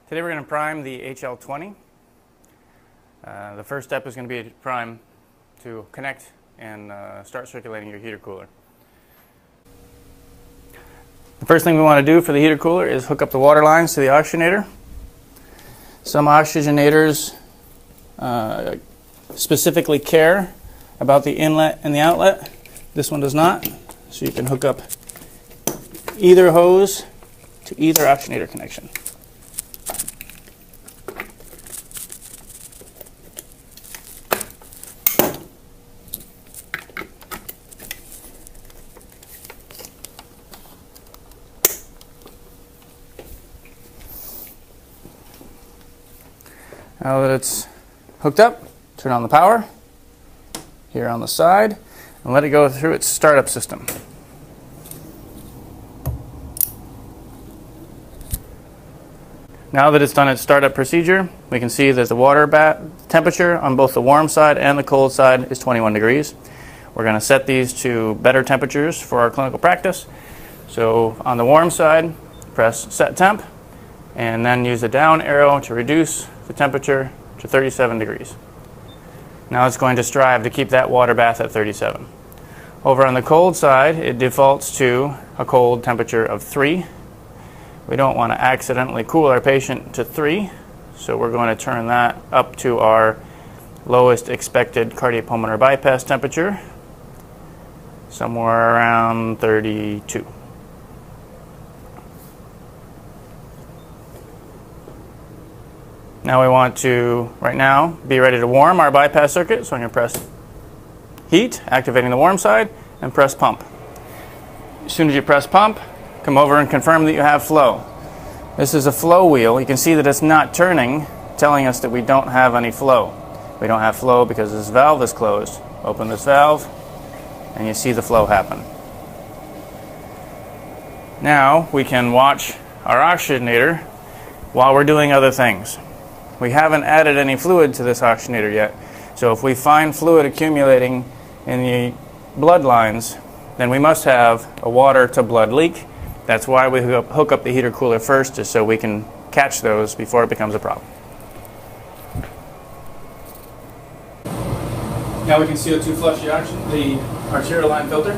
Today we're going to prime the HL20. The first step is going to be to prime to connect and start circulating your heater cooler. The first thing we want to do for the heater cooler is hook up the water lines to the oxygenator. Some oxygenators specifically care about the inlet and the outlet. This one does not, so you can hook up either hose to either oxygenator connection. Now that it's hooked up, turn on the power here on the side and let it go through its startup system. Now that it's done its startup procedure, we can see that the water temperature on both the warm side and the cold side is 21 degrees. We're going to set these to better temperatures for our clinical practice. So on the warm side, press set temp and then use the down arrow to reduce the temperature to 37 degrees. Now it's going to strive to keep that water bath at 37. Over on the cold side, it defaults to a cold temperature of 3. We don't want to accidentally cool our patient to 3, so we're going to turn that up to our lowest expected cardiopulmonary bypass temperature, somewhere around 32. Now we want to, right now, be ready to warm our bypass circuit, so I'm going to press heat, activating the warm side, and press pump. As soon as you press pump, come over and confirm that you have flow. This is a flow wheel. You can see that it's not turning, telling us that we don't have any flow. We don't have flow because this valve is closed. Open this valve, and you see the flow happen. Now we can watch our oxygenator while we're doing other things. We haven't added any fluid to this oxygenator yet, so if we find fluid accumulating in the blood lines, then we must have a water to blood leak. That's why we hook up the heater cooler first, just so we can catch those before it becomes a problem. Now we can CO2 flush the arterial line filter.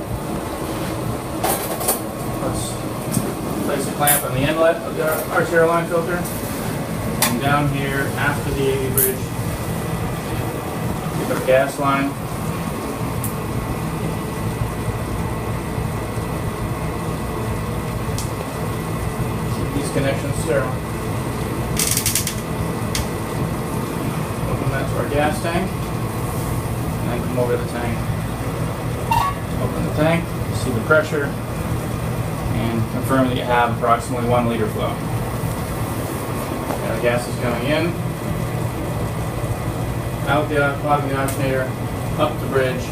Let's place a clamp on the inlet of the arterial line filter. And down here, after the AV bridge, we put a gas line. Keep these connections sterile. Open that to our gas tank, and then come over to the tank. Open the tank, see the pressure, and confirm that you have approximately 1 liter flow. The gas is going in, out the oxygenator, up the bridge,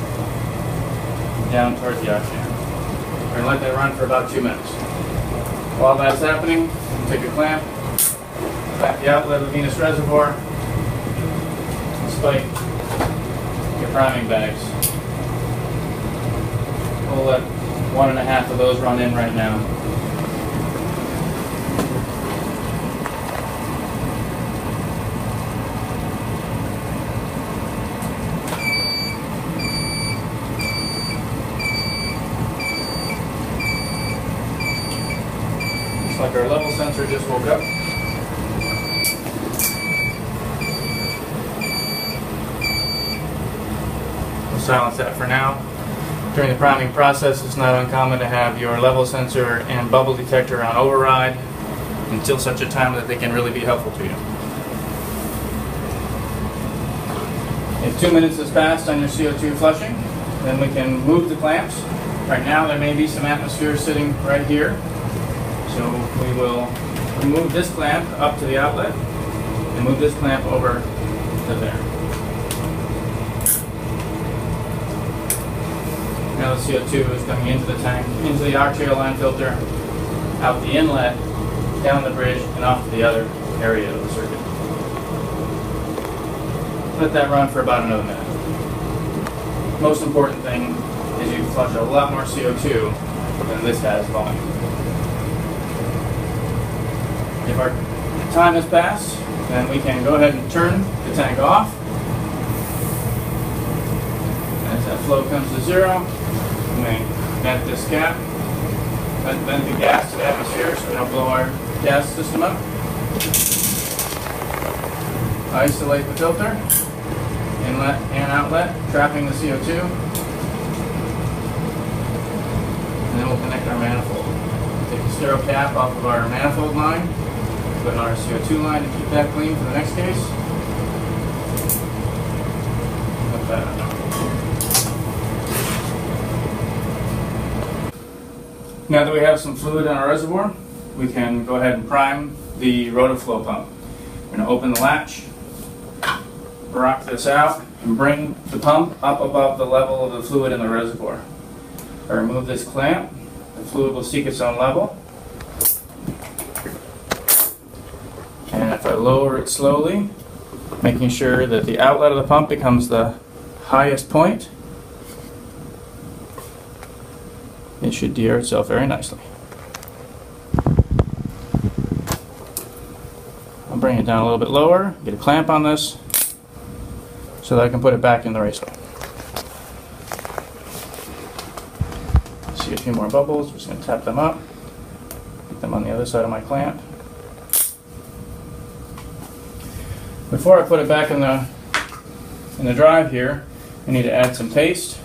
down towards the oxygenator. We're going to let that run for about 2 minutes. While that's happening, take a clamp, back the outlet of the venous reservoir, and spike your priming bags. We'll let 1.5 of those run in right now. Like our level sensor just woke up. We'll silence that for now. During the priming process, it's not uncommon to have your level sensor and bubble detector on override until such a time that they can really be helpful to you. If 2 minutes has passed on your CO2 flushing, then we can move the clamps. Right now there may be some atmosphere sitting right here. So we will remove this clamp up to the outlet and move this clamp over to there. Now the CO2 is coming into the tank, into the arterial line filter, out the inlet, down the bridge, and off to the other area of the circuit. Let that run for about another minute. Most important thing is you flush a lot more CO2 than this has volume. If our time has passed, then we can go ahead and turn the tank off. As that flow comes to zero, we may vent this cap, vent the gas to the atmosphere so we don't blow our gas system up. Isolate the filter, inlet and outlet, trapping the CO2. And then we'll connect our manifold. Take the stereo cap off of our manifold line, put in our CO2 line to keep that clean for the next case. Put that on. Now that we have some fluid in our reservoir, we can go ahead and prime the rotoflow pump. We're going to open the latch, rock this out, and bring the pump up above the level of the fluid in the reservoir. If I remove this clamp, the fluid will seek its own level. And if I lower it slowly, making sure that the outlet of the pump becomes the highest point, it should de-air itself very nicely. I'll bring it down a little bit lower, get a clamp on this, so that I can put it back in the raceway. See a few more bubbles, just going to tap them up, put them on the other side of my clamp. Before I put it back in the drive here, I need to add some paste.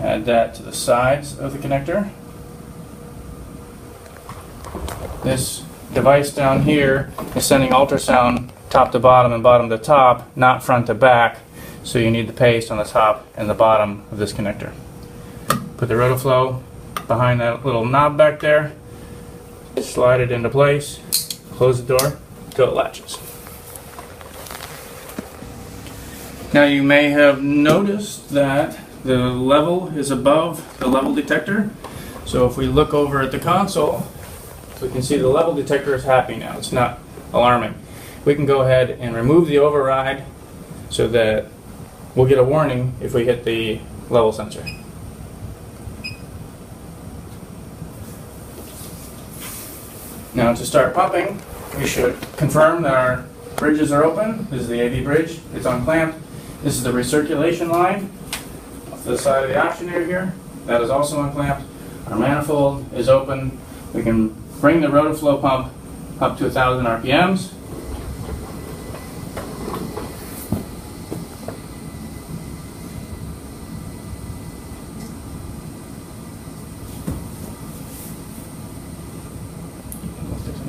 Add that to the sides of the connector. This device down here is sending ultrasound top to bottom and bottom to top, not front to back, so you need the paste on the top and the bottom of this connector. Put the rotoflow behind that little knob back there, slide it into place, close the door until it latches. Now you may have noticed that the level is above the level detector. So if we look over at the console, we can see the level detector is happy now. It's not alarming. We can go ahead and remove the override so that we'll get a warning if we hit the level sensor. Now to start pumping, we should confirm that our bridges are open. This is the AV bridge. It's unclamped. This is the recirculation line off the side of the oxygenator here. That is also unclamped. Our manifold is open. We can bring the rotoflow pump up to 1,000 RPMs.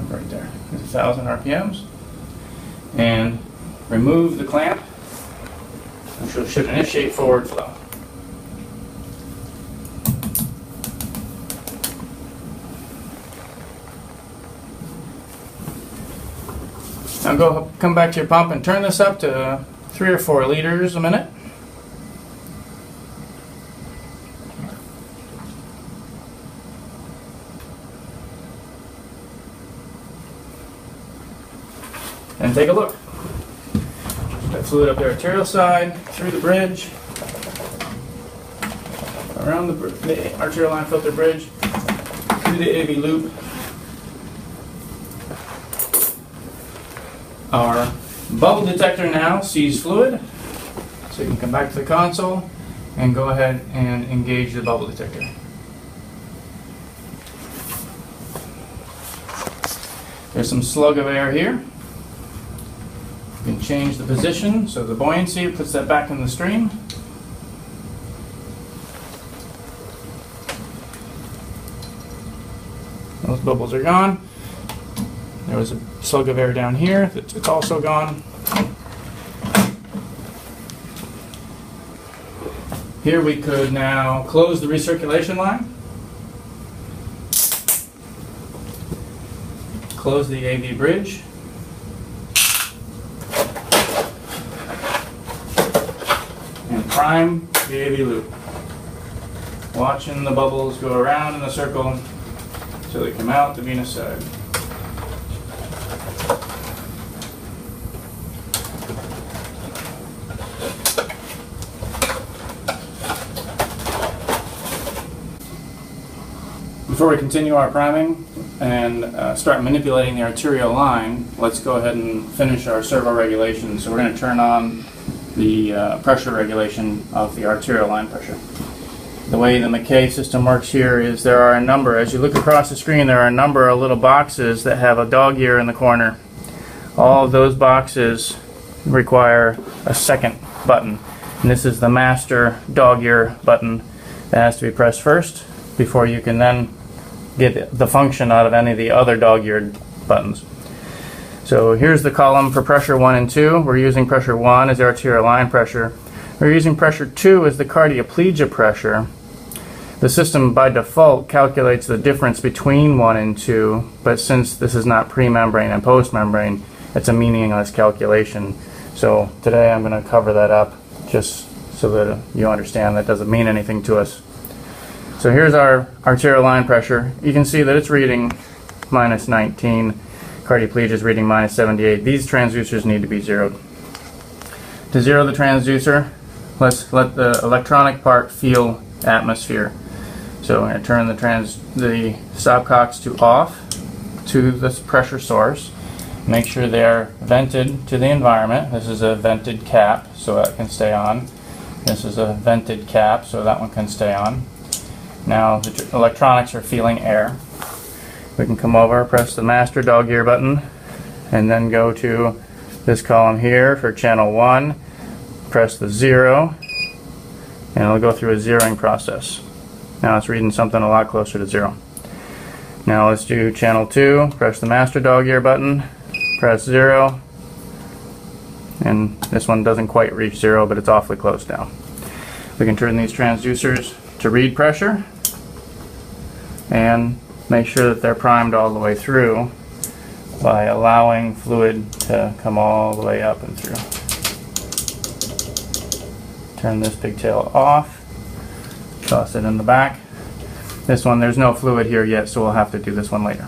Right there. There's 1,000 RPMs. And remove the clamp, which should initiate forward flow. Now come back to your pump and turn this up to 3 or 4 liters a minute. And take a look. That fluid up the arterial side, through the bridge, around the arterial line filter bridge, through the AV loop. Our bubble detector now sees fluid, so you can come back to the console and go ahead and engage the bubble detector. There's some slug of air here. You can change the position so the buoyancy puts that back in the stream. Those bubbles are gone. There was a slug of air down here. It's also gone. Here we could now close the recirculation line. Close the AV bridge. And prime the AV loop. Watching the bubbles go around in a circle until they come out the venous side. Before we continue our priming, and start manipulating the arterial line, let's go ahead and finish our servo regulation. So we're going to turn on the pressure regulation of the arterial line pressure. The way the McKay system works here is there are a number, as you look across the screen, there are a number of little boxes that have a dog ear in the corner. All of those boxes require a second button, and this is the master dog ear button that has to be pressed first before you can then get the function out of any of the other dog-eared buttons. So here's the column for pressure 1 and 2. We're using pressure 1 as the arterial line pressure. We're using pressure 2 as the cardioplegia pressure. The system by default calculates the difference between 1 and 2, but since this is not pre-membrane and post-membrane, it's a meaningless calculation. So today I'm going to cover that up just so that you understand that doesn't mean anything to us. So here's our arterial line pressure. You can see that it's reading minus 19. Cardioplegia is reading minus 78. These transducers need to be zeroed. To zero the transducer, let's let the electronic part feel atmosphere. So I'm going to turn the stopcocks to off to this pressure source. Make sure they are vented to the environment. This is a vented cap, so that can stay on. This is a vented cap, so that one can stay on. Now the electronics are feeling air. We can come over, press the master dog ear button, and then go to this column here for channel 1. Press the 0, and it'll go through a zeroing process. Now it's reading something a lot closer to 0. Now let's do channel 2. Press the master dog ear button, press 0, and this one doesn't quite reach 0, but it's awfully close now. We can turn these transducers to read pressure and make sure that they're primed all the way through by allowing fluid to come all the way up and through. Turn this pigtail off, toss it in the back. This one, there's no fluid here yet, so we'll have to do this one later.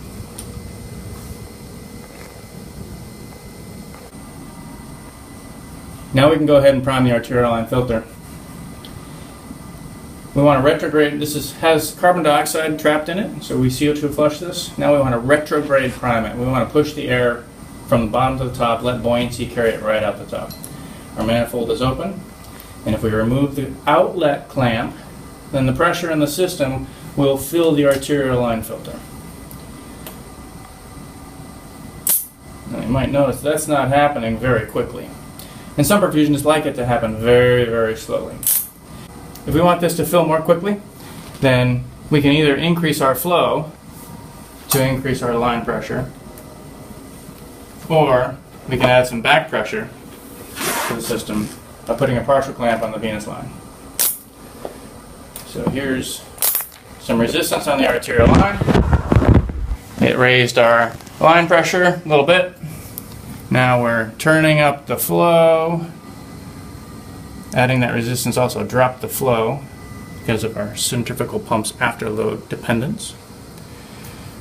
Now we can go ahead and prime the arterial line filter. We want to retrograde. This has carbon dioxide trapped in it, so we CO2 flush this. Now we want to retrograde prime it. We want to push the air from the bottom to the top, let buoyancy carry it right out the top. Our manifold is open, and if we remove the outlet clamp, then the pressure in the system will fill the arterial line filter. Now you might notice that's not happening very quickly. And some perfusionists like it to happen very, very slowly. If we want this to fill more quickly, then we can either increase our flow to increase our line pressure, or we can add some back pressure to the system by putting a partial clamp on the venous line. So here's some resistance on the arterial line. It raised our line pressure a little bit. Now we're turning up the flow. Adding that resistance also dropped the flow because of our centrifugal pump's afterload dependence.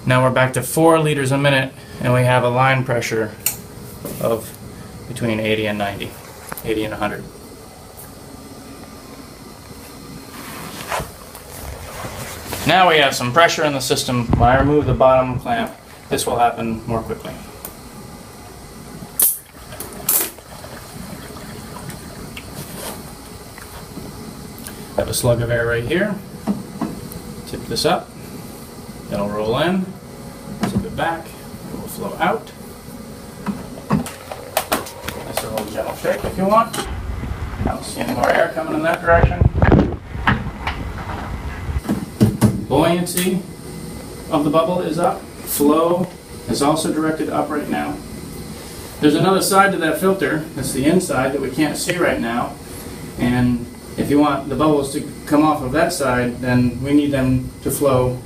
Now we're back to 4 liters a minute, and we have a line pressure of between 80 and 90, 80 and 100. Now we have some pressure in the system. When I remove the bottom clamp, this will happen more quickly. I have a slug of air right here. Tip this up. It'll roll in. Tip it back. It will flow out. Just a little gentle shake if you want. I don't see any more air coming in that direction. Buoyancy of the bubble is up. Flow is also directed up right now. There's another side to that filter. That's the inside that we can't see right now. And if you want the bubbles to come off of that side, then we need them to flow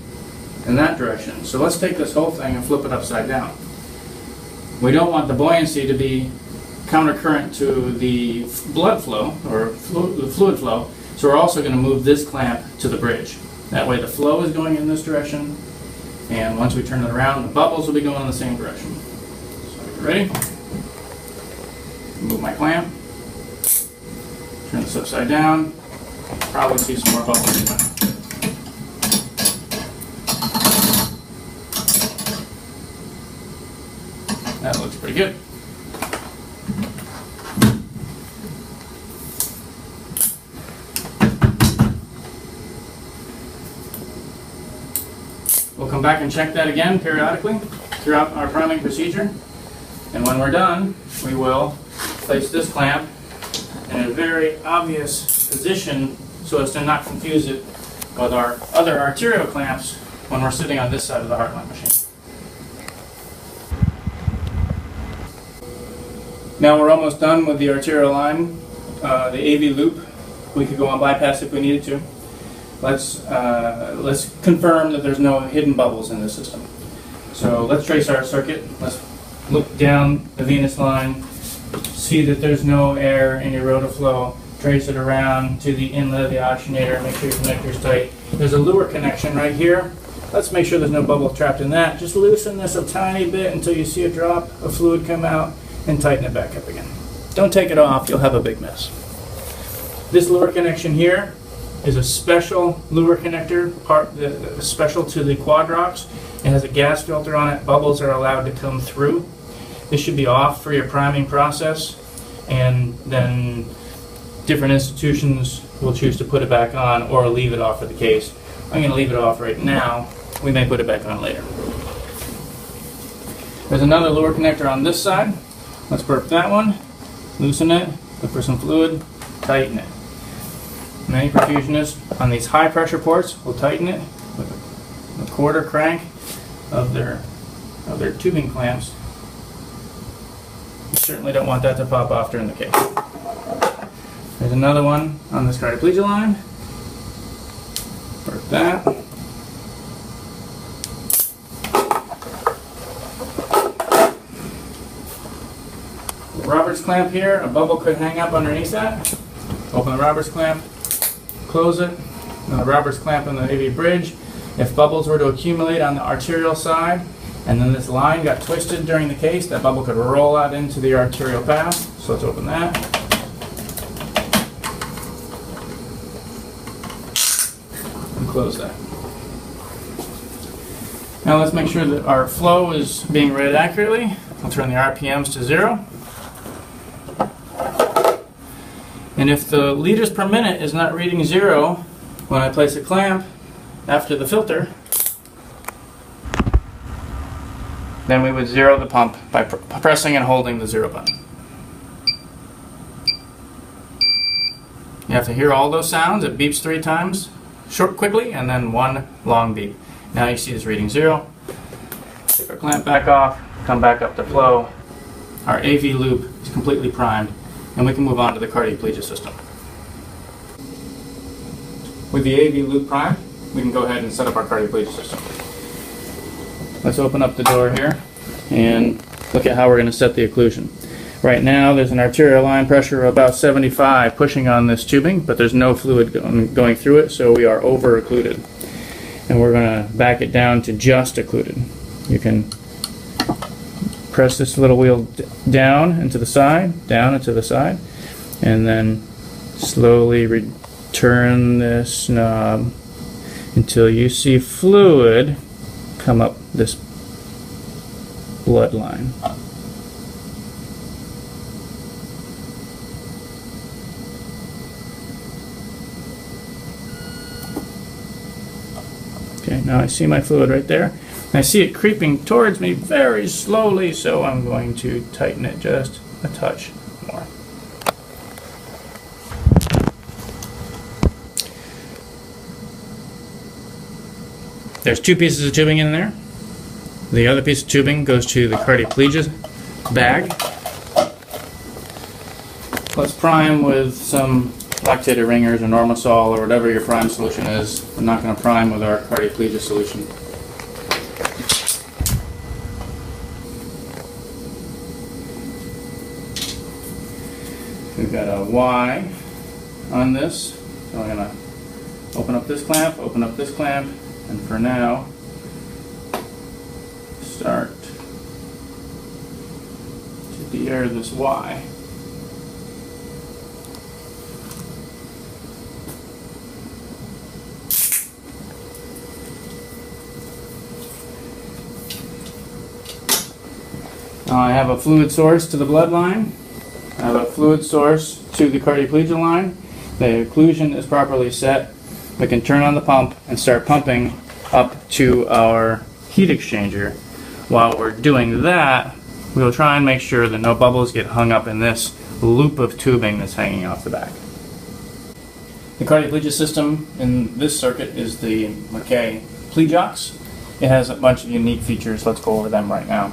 in that direction. So let's take this whole thing and flip it upside down. We don't want the buoyancy to be countercurrent to the blood flow or the fluid flow, so we're also going to move this clamp to the bridge. That way the flow is going in this direction, and once we turn it around, the bubbles will be going in the same direction. So are you ready? Move my clamp. Turn this upside down. Probably see some more bubbles. pretty good. We'll come back and check that again periodically throughout our priming procedure. And when we're done, we will place this clamp in a very obvious position so as to not confuse it with our other arterial clamps when we're sitting on this side of the heart line machine. Now we're almost done with the arterial line, the AV loop. We could go on bypass if we needed to. Let's confirm that there's no hidden bubbles in the system. So let's trace our circuit. Let's look down the venous line, see that there's no air in your rotoflow, trace it around to the inlet of the oxygenator, make sure your connector's tight. There's a lure connection right here. Let's make sure there's no bubble trapped in that. Just loosen this a tiny bit until you see a drop of fluid come out and tighten it back up again. Don't take it off, you'll have a big mess. This lure connection here is a special lure connector, special to the Quadrox. It has a gas filter on it. Bubbles are allowed to come through. This should be off for your priming process, and then different institutions will choose to put it back on or leave it off for the case. I'm going to leave it off right now. We may put it back on later. There's another lure connector on this side. Let's burp that one, loosen it, look for some fluid, tighten it. Many perfusionists on these high pressure ports will tighten it with a quarter crank of their tubing clamps. You certainly don't want that to pop off during the case. There's another one on this cardioplegia line. Burp that. The Roberts clamp here, a bubble could hang up underneath that. Open the Roberts clamp, close it. Now the Roberts clamp on the AV bridge. If bubbles were to accumulate on the arterial side, and then this line got twisted during the case, that bubble could roll out into the arterial path. So let's open that. And close that. Now let's make sure that our flow is being read accurately. I'll turn the RPMs to 0. And if the liters per minute is not reading 0 when I place a clamp after the filter, then we would zero the pump by pressing and holding the 0 button. You have to hear all those sounds. It beeps 3 times quickly, and then 1 long beep. Now you see it's reading 0. Take our clamp back off, come back up to flow. Our AV loop is completely primed, and we can move on to the cardioplegia system. With the AV loop primed, we can go ahead and set up our cardioplegia system. Let's open up the door here and look at how we're going to set the occlusion. Right now there's an arterial line pressure of about 75 pushing on this tubing, but there's no fluid going through it, so we are over occluded. And we're going to back it down to just occluded. You can press this little wheel down and to the side, and then slowly return this knob until you see fluid come up this blood line. Okay, now I see my fluid right there. I see it creeping towards me very slowly, so I'm going to tighten it just a touch more. There's 2 pieces of tubing in there. The other piece of tubing goes to the cardioplegia bag. Let's prime with some lactated ringers or Normasol or whatever your prime solution is. I'm not going to prime with our cardioplegia solution. We've got a Y on this, so I'm going to open up this clamp, and for now, start to de-air this Y. I have a fluid source to the blood line. I have a fluid source to the cardioplegia line. The occlusion is properly set. We can turn on the pump and start pumping up to our heat exchanger. While we're doing that, we will try and make sure that no bubbles get hung up in this loop of tubing that's hanging off the back. The cardioplegia system in this circuit is the McKay Plegiox. It has a bunch of unique features. Let's go over them right now.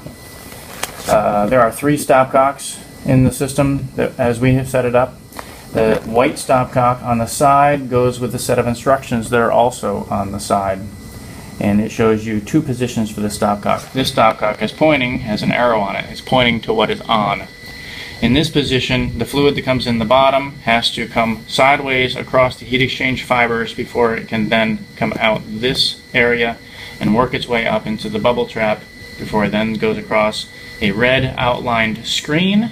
There are 3 stopcocks in the system as we have set it up. The white stopcock on the side goes with the set of instructions that are also on the side. And it shows you 2 positions for the stopcock. This stopcock is pointing, has an arrow on it. It's pointing to what is on. In this position, the fluid that comes in the bottom has to come sideways across the heat exchange fibers before it can then come out this area and work its way up into the bubble trap before it then goes across a red outlined screen.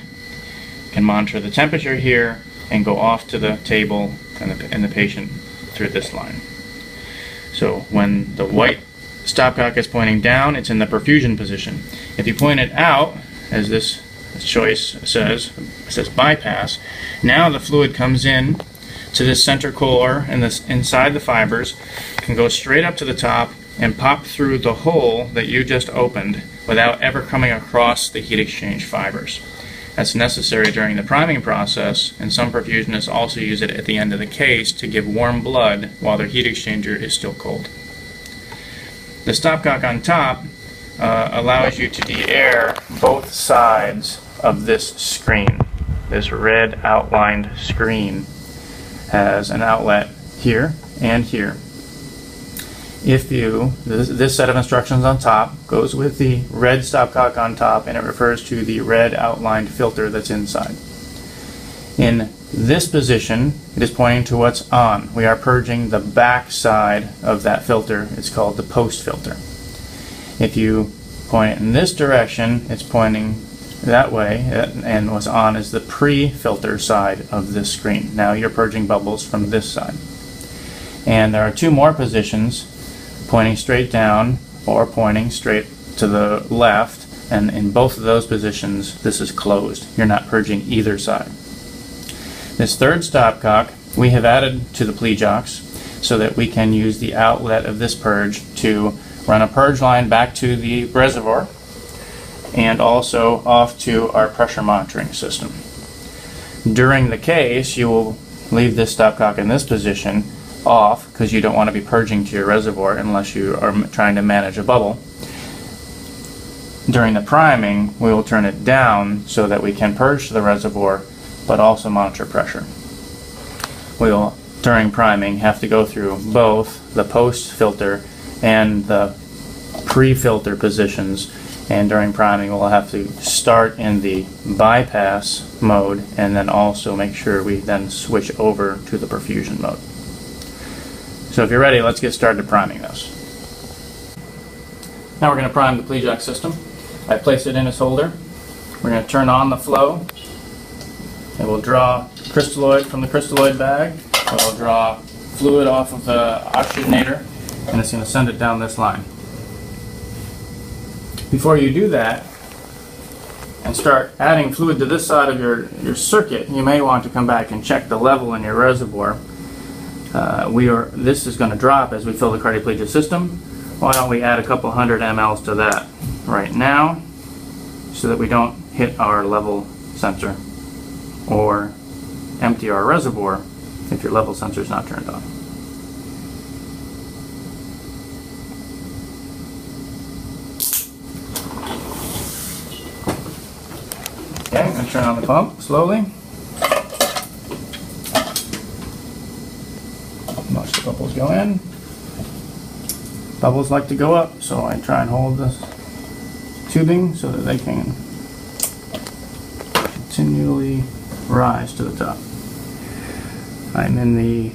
You can monitor the temperature here and go off to the table and the patient through this line. So when the white stopcock is pointing down, it's in the perfusion position. If you point it out, as this choice says, it says bypass, now the fluid comes in to this center core and this inside the fibers, can go straight up to the top and pop through the hole that you just opened without ever coming across the heat exchange fibers. That's necessary during the priming process, and some perfusionists also use it at the end of the case to give warm blood while their heat exchanger is still cold. The stopcock on top allows you to de-air both sides of this screen. This red outlined screen has an outlet here and here. If this set of instructions on top goes with the red stopcock on top, and it refers to the red outlined filter that's inside. In this position, it is pointing to what's on. We are purging the back side of that filter. It's called the post filter. If you point it in this direction, it's pointing that way, and what's on is the pre-filter side of this screen. Now you're purging bubbles from this side. And there are 2 more positions, pointing straight down or pointing straight to the left, and in both of those positions this is closed. You're not purging either side. This third stopcock we have added to the Plegiox so that we can use the outlet of this purge to run a purge line back to the reservoir and also off to our pressure monitoring system. During the case, you will leave this stopcock in this position off because you don't want to be purging to your reservoir unless you are trying to manage a bubble. During the priming, we will turn it down so that we can purge to the reservoir but also monitor pressure. We will, during priming, have to go through both the post filter and the pre-filter positions, and during priming we'll have to start in the bypass mode and then also make sure we then switch over to the perfusion mode. So if you're ready, let's get started priming this. Now we're going to prime the Plegiox system. I place it in its holder. We're going to turn on the flow, and we'll draw crystalloid from the crystalloid bag. We'll draw fluid off of the oxygenator, and it's going to send it down this line. Before you do that and start adding fluid to this side of your circuit, you may want to come back and check the level in your reservoir. This is going to drop as we fill the cardioplegia system. Why don't we add a couple hundred mLs to that right now so that we don't hit our level sensor or empty our reservoir if your level sensor is not turned on. Okay, I'm going to turn on the pump slowly. Watch the bubbles go in. Bubbles like to go up, so I try and hold the tubing so that they can continually rise to the top. I'm in the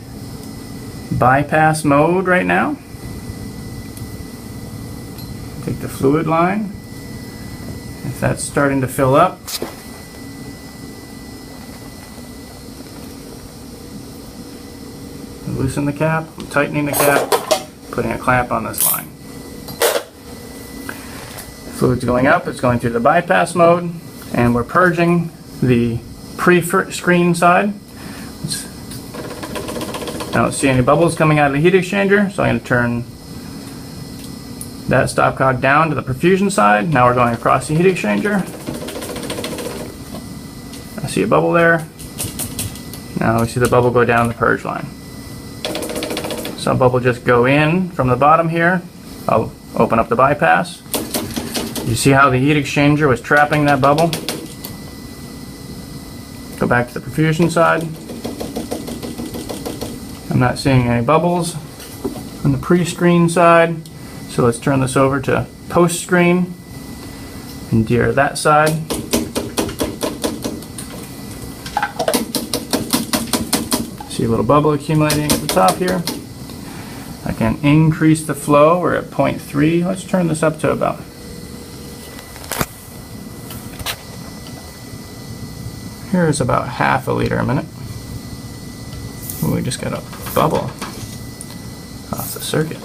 bypass mode right now. Take the fluid line. If that's starting to fill up, loosen the cap, I'm tightening the cap, putting a clamp on this line. Fluid's going up, it's going through the bypass mode, and we're purging the pre-screen side. I don't see any bubbles coming out of the heat exchanger, so I'm going to turn that stopcock down to the perfusion side. Now we're going across the heat exchanger. I see a bubble there. Now we see the bubble go down the purge line. Some bubble just go in from the bottom here. I'll open up the bypass. You see how the heat exchanger was trapping that bubble? Go back to the perfusion side. I'm not seeing any bubbles on the pre-screen side, so let's turn this over to post-screen and dear that side. See a little bubble accumulating at the top here. I can increase the flow. We're at 0.3. Let's turn this up to about. Here's about half a liter a minute. Ooh, we just got a bubble off the circuit.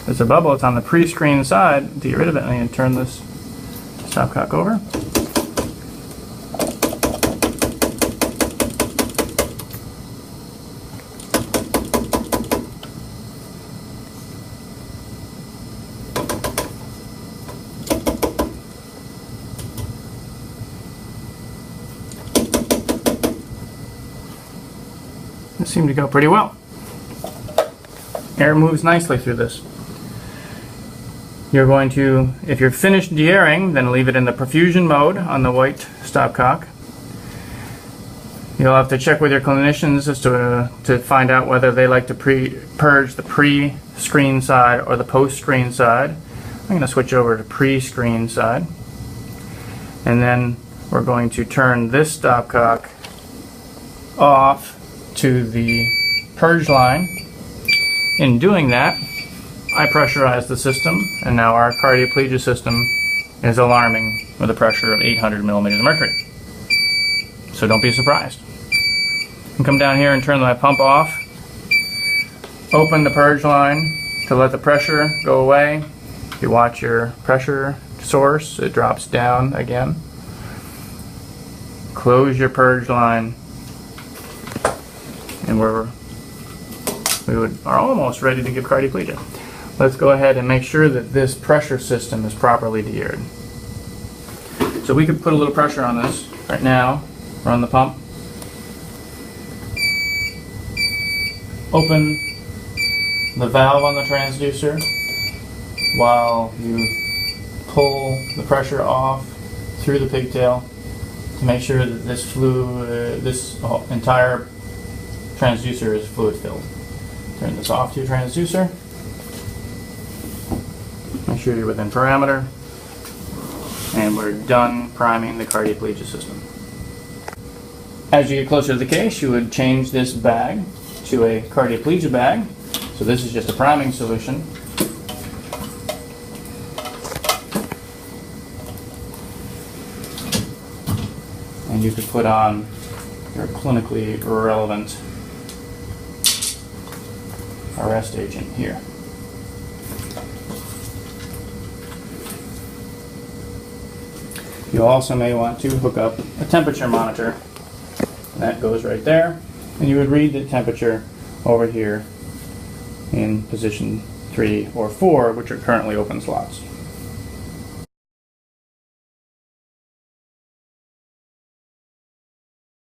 There's a bubble, it's on the pre-screen side. To get rid of it, I need to turn this stopcock over. It seemed to go pretty well. Air moves nicely through this. You're going to, if you're finished de-airing, then leave it in the perfusion mode on the white stopcock. You'll have to check with your clinicians as to find out whether they like to purge the pre-screen side or the post-screen side. I'm going to switch over to pre-screen side. And then we're going to turn this stopcock off to the purge line. In doing that, I pressurize the system, and now our cardioplegia system is alarming with a pressure of 800 millimeters of mercury. So don't be surprised. And come down here and turn my pump off. Open the purge line to let the pressure go away. If you watch your pressure source, it drops down again. Close your purge line, and are almost ready to give cardioplegia. Let's go ahead and make sure that this pressure system is properly de-aired. So we could put a little pressure on this right now. Run the pump. Open the valve on the transducer while you pull the pressure off through the pigtail to make sure that this entire transducer is fluid filled. Turn this off to your transducer. Make sure you're within parameter. And we're done priming the cardioplegia system. As you get closer to the case, you would change this bag to a cardioplegia bag. So this is just a priming solution. And you could put on your clinically relevant arrest agent here. You also may want to hook up a temperature monitor. That goes right there, and you would read the temperature over here in position 3 or 4, which are currently open slots.